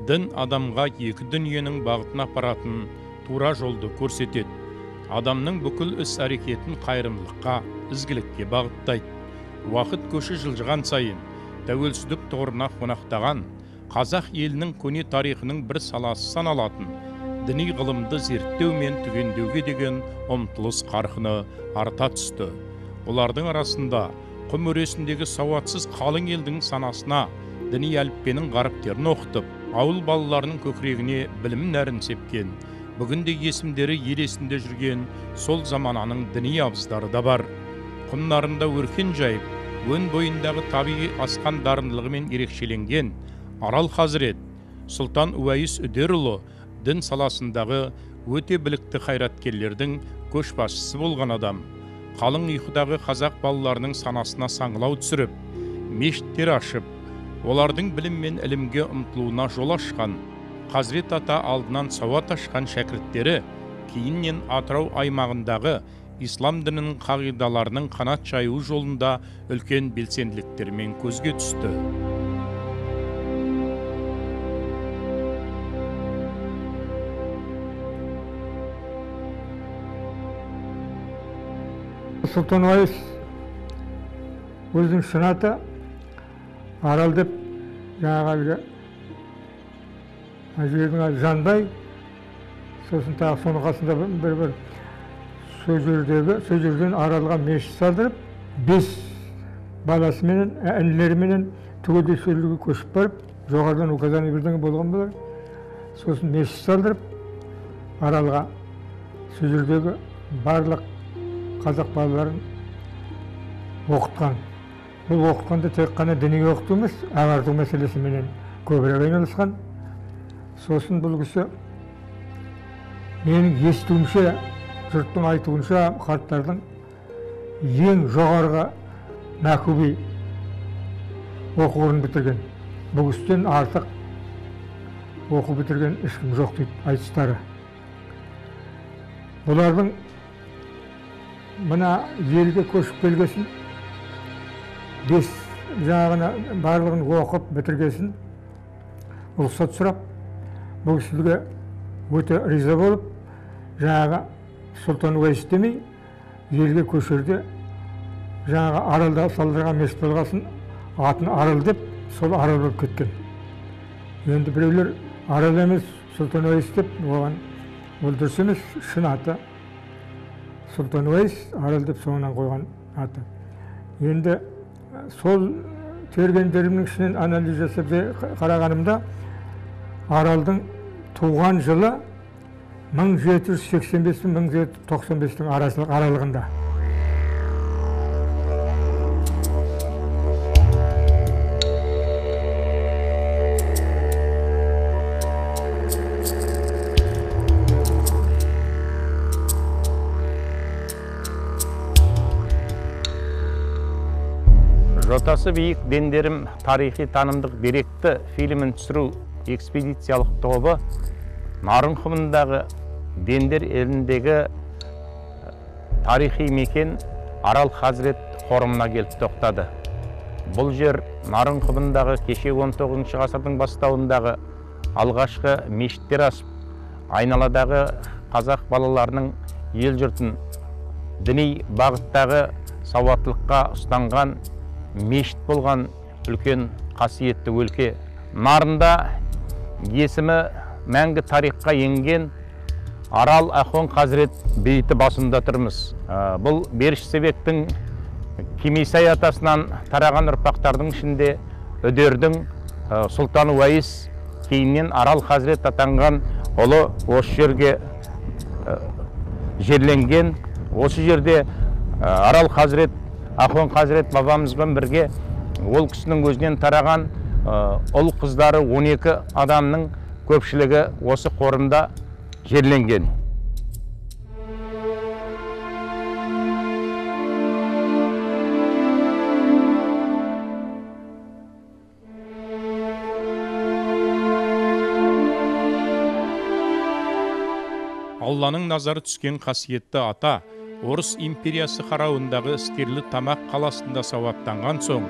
Дін адамға екі дүниенің бағытына апаратын тура жолды көрсетеді. Адамның бүкіл іс әрекетін қайырымдылыққа, ізгілікке бағыттайды. Уақыт көші жылжыған сайын тәуелсіздік тұғырына қонақтаған қазақ елінің көне тарихының бір саласы саналатын діни ғылымды зерттеу мен түгендеуге деген ұмтылыс қарқыны арта түсті. Олардың арасында құм өресіндегі сауатсыз қалың елдің санасына діни әліппенің ғаріптерін оқытып, ауыл балаларының көкірегіне білім нәрін сепкен, бүгінде есімдері ел есінде жүрген сол замананың діни абыздары да бар. Құмнарында өркен жайып, өн бойындағы табиғи асқан дарындылығымен ерекшеленген Арал Хазірет Сұлтан Уәйіс Үдерұлы дін саласындағы өте білікті қайраткерлердің көшбасшысы болған адам. Қалың ұйқыдағы қазақ балаларының санасына саңылау түсіріп, мешіттер ашып, олардың білім мен ілімге ұмтылуына жол ашқан, Хазірет ата алдынан сауат ашқан шәкірттері кейіннен Атырау аймағындағы ислам дінінің қағидаларының қанат жаюы жолында үлкен белсенділіктермен көзге түсті. Сұлтан Уәйіс өзінің шын аты Арал деп, жаңағы жердің аты Жанбай, сосын тағы соның қасында бір сол жерден Аралға мешіт салдырып, 5 баласыменен, інілеріменен түгелдей сөйлеуге көшіп барып, жоғарыдан указание бірдеңе болған болар. Сосын мешіт салдырып, Аралға сол жердегі барлық қазақ балаларын оқытқан. Бұл оқытқанда тек қана діни оқыту емес, ағарту мәселесіменен көбірек айналысқан. Сосын бұл кісі менің естуімше, жұрттың айтуынша, қарттардың ең жоғарғы Мәкуби оқу орнын бітірген. Бұл кісіден артық оқу бітірген ешкім жоқ дейді айтыстары. Бұлардың мына елге көшіп келгесін, 5 жағына барлығын оқып бітіргесін рұқсат сұрап, бұл кісіліге өте риза болып, жаңағы Сұлтан Уәйіс демей, елге көшерде жаңағы Аралда салдырған мешіт болғасын атын Арал деп, сол Арал болып кеткен. Енді біреулер Арал емес, Сұлтан Уәйіс деп, оған ол дұрыс емес, шын аты Сұлтан Уәйіс, Арал деп соңынан қойған аты. Енді сол тергендерімнің ішінен анализ жасап қарағанымда, Аралдың туған жылы 1785 пен 1795 аралығында. Жотасы биік дендерім тарихи танымдық деректі фильмін түсіру экспедициялық тобы Нарын құмындағы Дендер еліндегі тарихи мекен Арал Хазірет қорымына келіп тоқтады. Бұл жер Нарын құмындағы кеше 19 ғасырдың бастауындағы алғашқы мешіттер ашып, айналадағы қазақ балаларының ел жұртын діни бағыттағы сауаттылыққа ұстанған мешіт болған үлкен қасиетті өлке. Нарында есімі мәңгі тарихқа енген Арал Ахон Хазірет бейіті басында тұрмыз. Бұл Беріш Себектің Кемесай атасынан тараған ұрпақтардың ішінде Үдердің Сұлтан Уәйіс, кейіннен Арал Хазірет атанған ұлы осы жерге жерленген. Осы жерде Арал Хазірет, Ахон Хазірет бабамызбен бірге ол кісінің өзінен тараған ұл қыздары 12 адамның көпшілігі осы қорымда жерленген. Алланың назары түскен қасиетті ата, Орыс империясы қарауындағы іскерлі Тамақ қаласында сауаттанған соң,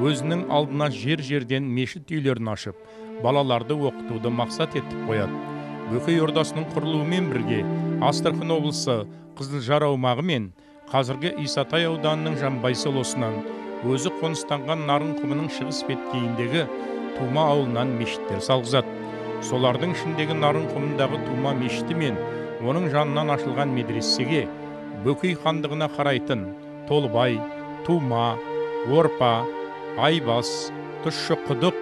өзінің алдына жер-жерден мешіт үйлерін ашып, балаларды оқытуды мақсат етіп қояды. Бөкей ордасының құрылуымен бірге Астархан облысы Қызылжар аумағы мен қазіргі Исатай ауданының Жамбай селосынан өзі қоныстанған Нарынқұмының шығыс беткейіндегі Тума ауылынан мешіттер салғызады. Солардың ішіндегі Нарынқұмындағы Тума мешіті мен оның жанынан ашылған медресеге Бөкей хандығына қарайтын Толыбай, Тума, Орпа, Айбас, Тұщықұдық,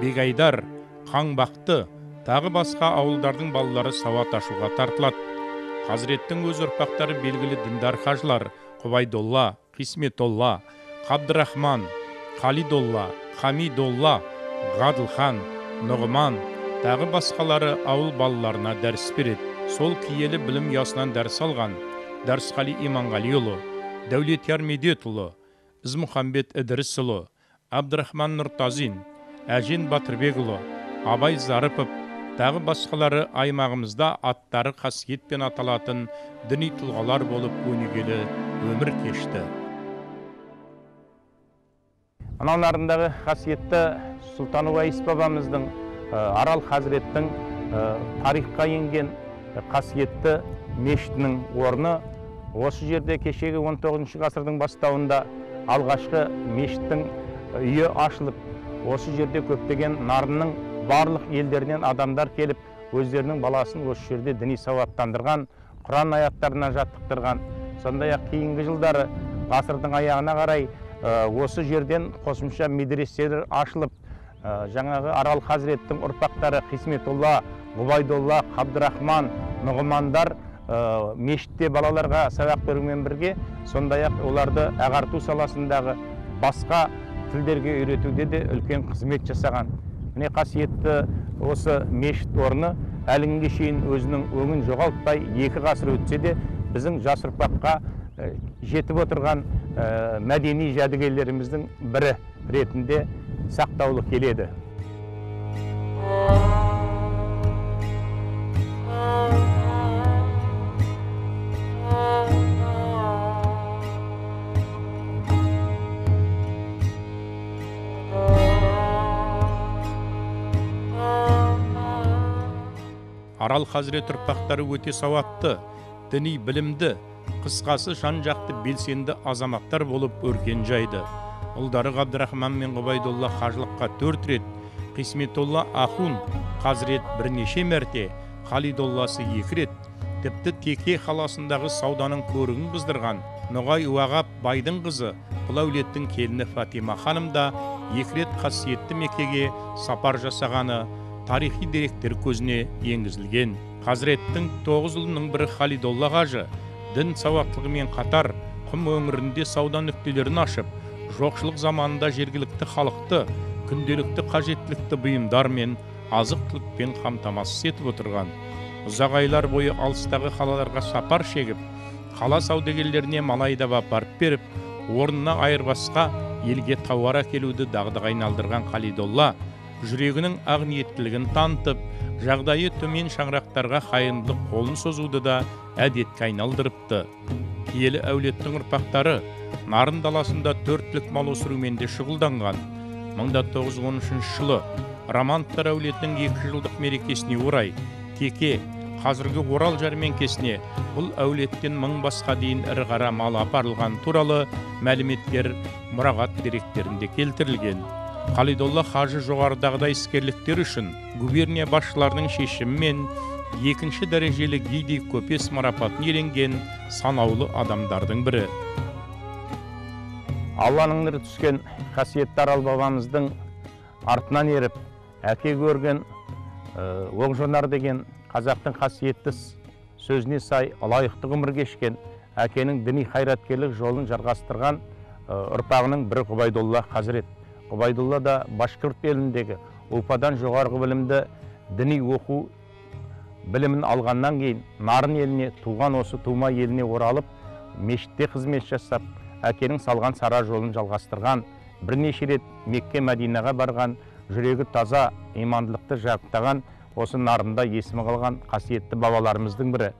Бегайдар, Қаңбақты, тағы басқа ауылдардың балалары сауат ашуға тартылады. Хазіреттің өз ұрпақтары белгілі діндар қажылар Құбайдолла, Қисметолла, Қабдырахман, Қалидолла, Хамидолла, Ғадылхан, Нұғыман, тағы басқалары ауыл балаларына дәріс береді. Сол киелі білім ұясынан дәріс алған Дәрісқали Иманғалиұлы, Дәулетияр Медетұлы, Ізмұхамбет Ідрісұлы, Абдырахман Нұртазин, Әжен Батырбекұлы, Абай Зарыпов, тағы басқалары аймағымызда аттары қасиетпен аталатын діни тұлғалар болып өнегелі өмір кешті. Аналарындағы қасиетті Сұлтан Уайс бабамыздың Арал Хазіреттің тарихқа енген қасиетті мешітінің орны осы жерде кешегі 19 ғасырдың бастауында алғашқы мешіттің үйі ашылып, осы жерде көптеген нарынның барлық елдерінен адамдар келіп, өздерінің баласын осы жерде діни сауаттандырған, Құран аяттарына жаттықтырған. Сондай-ақ кейінгі жылдары ғасырдың аяғына қарай осы жерден қосымша медреселер ашылып, жаңағы Арал Хазіреттің ұрпақтары Қисметолла, Ғұбайдолла, Қабдырахман, Нұғымандар мешітте балаларға сабақ берумен бірге, сондай-ақ оларды ағарту саласындағы басқа тілдерге үйретуде де үлкен қызмет жасаған. Міне қасиетті осы мешіт орны әлі күнге шейін өзінің өңін жоғалтпай 2 ғасыр өтсе де біздің жас ұрпаққа жетіп отырған мәдени жәдігерлеріміздің бірі ретінде сақтаулы келеді. Арал Хазірет ұрпақтары өте сауатты, діни білімді, қысқасы жан-жақты белсенді азаматтар болып өркен жайды. Ұлдары Ғабдырахман мен Ғұбайдолла қажылыққа 4 рет, Қисметолла Ахун Хазірет бірнеше мәрте, Қалидолласы 2 рет, тіпті Теке қаласындағы сауданың көрігін қыздырған Ноғай Уағап байдың қызы бұл әулеттің келіні Фатима ханым да 2 рет қасиетті Меккеге сапар жасағаны тарихи деректер көзіне енгізілген. Хазіреттің 9 ұлының бірі Халидолла қажы дін сауаттылығымен қатар Құм өңірінде сауда нүктелерін ашып, жоқшылық заманында жергілікті халықты күнделікті қажеттілікті бұйымдар мен азық-түлікпен қамтамасыз етіп отырған. Ұзақ айлар бойы алыстағы қалаларға сапар шегіп, қала саудагерлеріне мал айдап апарып беріп, орнына айырбасқа елге тауар әкелуді дағдыға айналдырған Халидолла жүрегінің ақ ниеттілігін танытып, жағдайы төмен шаңырақтарға қайырымдылық қолын созуды да әдетке айналдырыпты. Киелі әулеттің ұрпақтары Нарын даласында 4 түлік мал өсірумен де шұғылданған. 1913 жылы Романовтар әулетінің 2 жылдық мерекесіне орай Теке, қазіргі Орал жәрмеңкесіне бұл әулеттен 1000 басқа дейін ірі қара мал апарылған туралы мәліметтер мұрағат деректерінде келтірілген. Қалидолла қажы жоғарыдағыдай іскерліктер үшін губерния басшыларының шешімімен 2-ші дәрежелі Гиди көпес марапатын иеленген санаулы адамдардың бірі. Алланың нұры түскен қасиетті Арал бабамыздың артынан еріп, әке көрген Оңжонар деген қазақтың қасиетті сөзіне сай лайықты ғұмыр кешкен әкенің діни қайраткерлік жолын жалғастырған ұрпағының бірі Ғұбайдолла Хазірет. Ғұбайдолла да Башқұрт еліндегі Уфадан жоғарғы білімді діни оқу білімін алғаннан кейін Нарын еліне, туған осы Тума еліне оралып, мешітте қызмет жасап, әкенің салған сара жолын жалғастырған, бірнеше рет Мекке Мәдинаға барған, жүрегі таза, имандылықты жақтаған, осы Нарында есімі қалған қасиетті бабаларымыздың бірі.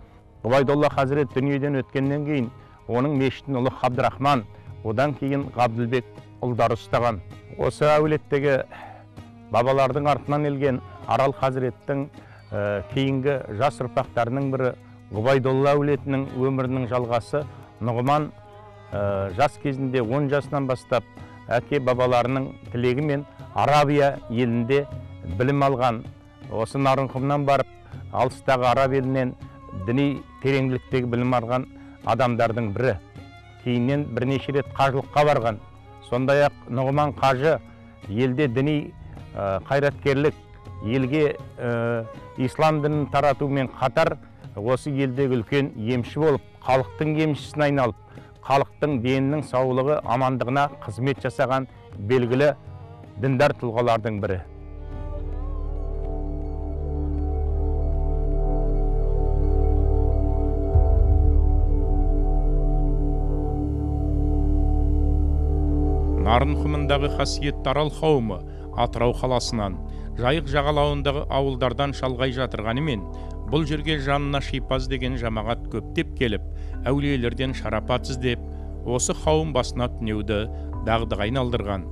Ғұбайдолла Хазірет дүниеден өткеннен кейін, оның мешітін ұлы Қабдырахман, одан кейін Ғабдылбек ұлдары ұстаған. Осы әулеттегі бабалардың артынан елген Арал Хазіреттің кейінгі жас ұрпақтарының бірі Ғұбайдолла әулетінің өмірінің жалғасы. Нұғман жас кезінде 10 жасынан бастап әке бабаларының тілегімен Арабия елінде білім алған. Осы Нарынқұмнан барып, алыстағы Араб елінен діни тереңділіктегі білім алған адамдардың бірі. Кейіннен бірнеше рет қажылыққа барған. Сондай-ақ Нұғман қажы елде діни қайраткерлік, елге ислам дінін таратумен қатар осы елдегі үлкен емші болып, халықтың емшісіне айналып, халықтың денінің саулығы, амандығына қызмет жасаған белгілі діндар тұлғалардың бірі. Нарынқұмындағы қасиетті Арал қауымы Атырау қаласынан, Жайық жағалауындағы ауылдардан шалғай жатырғанымен, бұл жерге жанына Шипаз деген жамағат көптеп келіп, әулиелерден шарапат іздеп, осы қауым басына түнеуді дағдыға айналдырған.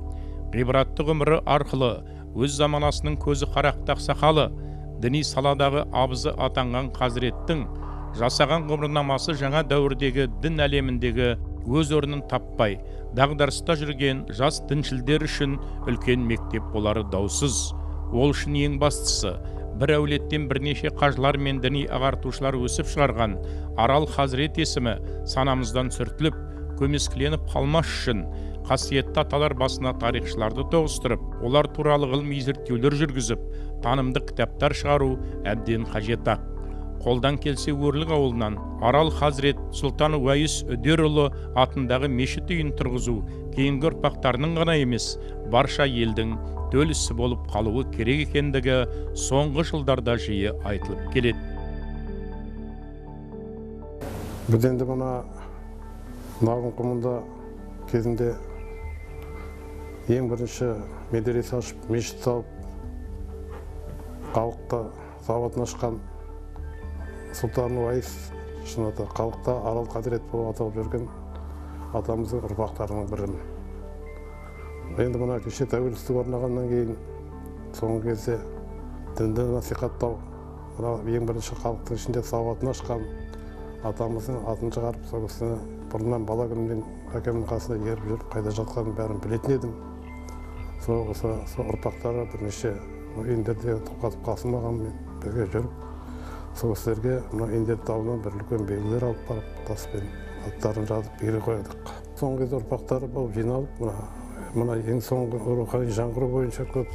Ғибратты ғұмыры арқылы өз заманасының көзі қарақтақ сақалы, діни саладағы абызы атанған Хазіреттің жасаған ғұмырнамасы жаңа дәуірдегі дін әлеміндегі өз орнын таппай, дағдарыста жүрген жас діншілдер үшін үлкен мектеп болары даусыз. Ол үшін ең бастысы, бір әулеттен бірнеше қажылар мен діни ағартушылар өсіп шығарған Арал Хазірет есімі санамыздан сүртіліп, көмескіленіп қалмас үшін қасиетті аталар басына тарихшыларды тоғыстырып, олар туралы ғылыми зерттеулер жүргізіп, танымдық кітаптар шығару әбден қажет-ақ. Қолдан келсе Өрлік ауылынан Арал Хазірет Сұлтан Уәйіс Үдерұлы атындағы мешіт үйін тұрғызу кейінгі ұрпақтарының ғана емес, барша елдің төл ісі болып қалуы керек екендігі соңғы жылдарда жиі айтылып келеді. Біз енді мына Нарынқұмында кезінде ең бірінші медресе ашып, мешіт салып, халықта сауатын ашқан Сұлтан Уәйіс шынында халықта Арал Хазірет болып аталып жүрген атамыздың ұрпақтарының бірі. Енді мына кеше тәуелсіздік орнағаннан кейін соңғы кезде дінді насихаттау, ең бірінші халықтың ішінде сауатын ашқан атамыздың атын шығарып, сол кісіні бұрыннан бала күнімнен әкемнің қасында еріп жүріп, қайда жатқанын бәрін білетін едім. Сол ұрпақтары бірнеше ендерде тоқтатып қалсымағанмен бірге жүріп, сол кісілерге мына Ендер тауынан бір үлкен белгілер алып барып, таспен аттарын жазып бере қойдық. Соңғы кезде ұрпақтары болып жиналып, мына ең соңғы рухани жаңғыру бойынша көп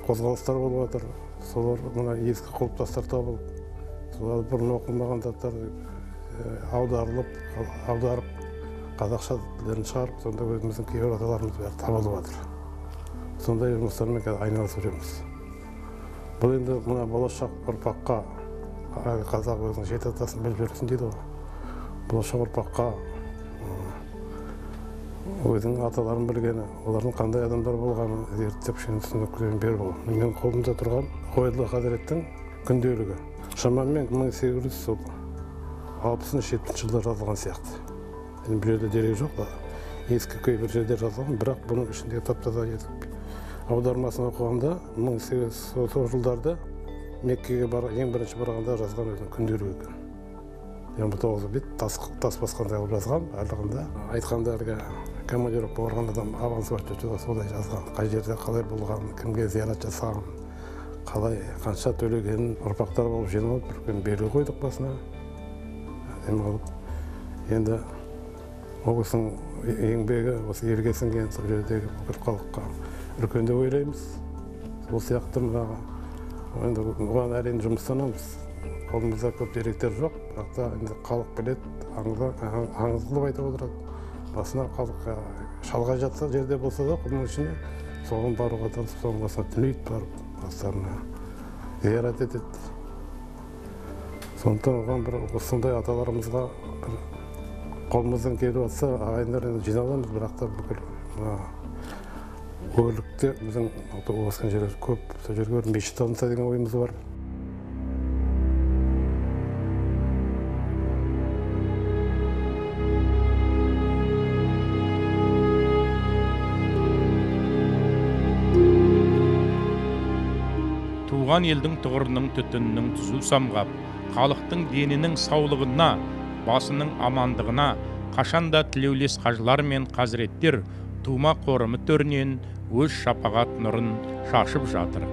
қозғалыстар болып жатыр. Солар мына ескі құлпытастар табылып, солар бұрын оқылмаған заттар аударып, қазақша тілдерін шығарып, сонда өзіміздің кейбір аталарымыз бәрі табылып жатыр. Сондай жұмыстармен айналысып жүрміз. Бұл енді мына болашақ ұрпаққа, қазақ өзінің жеті атасын біліп жүрсін дейді ғой. Болашақ ұрпаққа өзінің аталарын білгені, олардың қандай адамдар болғаны зерттеп түсініктеме беру. Менің қолымда тұрған Ғұбайдолла Хазіреттің күнделігі. Шамамен 1860-70 жылда жазылған сияқты. Бұл жерде дерек жоқ та, ескі кейбір жерде жазылған, бірақ бұның ішінде тап-таза аудармасын оқығанда 1830 жылдарда Меккеге ең бірінші барғанда жазған өзінің күнделігі екен. 29 бет тас басқандай қылып жазған, барлығында айтқанда әлгі командировка барған адам аванс бар жүрсе солай жазған. Қай жерде қалай болған, кімге зиярат жасаған, қалай қанша төлегенін ұрпақтар болып жиналып үлкен белгі қойдық басына. Енді ол кісінің еңбегі осы елге сіңген сол жердегі бүкіл халыққа үлкен деп ойлаймыз. Сол сияқты мынаға енді оған әрине жұмыстанамыз. Қолымызда көп деректер жоқ, бірақ та енді халық біледі, аңыз қылып айтып отырады. Басына халық шалғай жатса жерде болса да, құмның ішіне соған баруға тырысып, соның басына түнейді барып, бастарына зиярат етеді. Сондықтан оған бір осындай аталарымызға бір қолымыздан келіп жатса, ағайындар жиналамыз, бірақ та бүкіл Өрлікте біздің осыған жерлер көп, сол жерге бір мешіт салынса деген ойымыз бар. туған елдің тұғырының түтінінің түзу самғап, халықтың денінің саулығына, басының амандығына қашанда тілеулес қажылар мен қазіреттер тума қорымы төрінен өз шапағат нұрын шашып жатыр.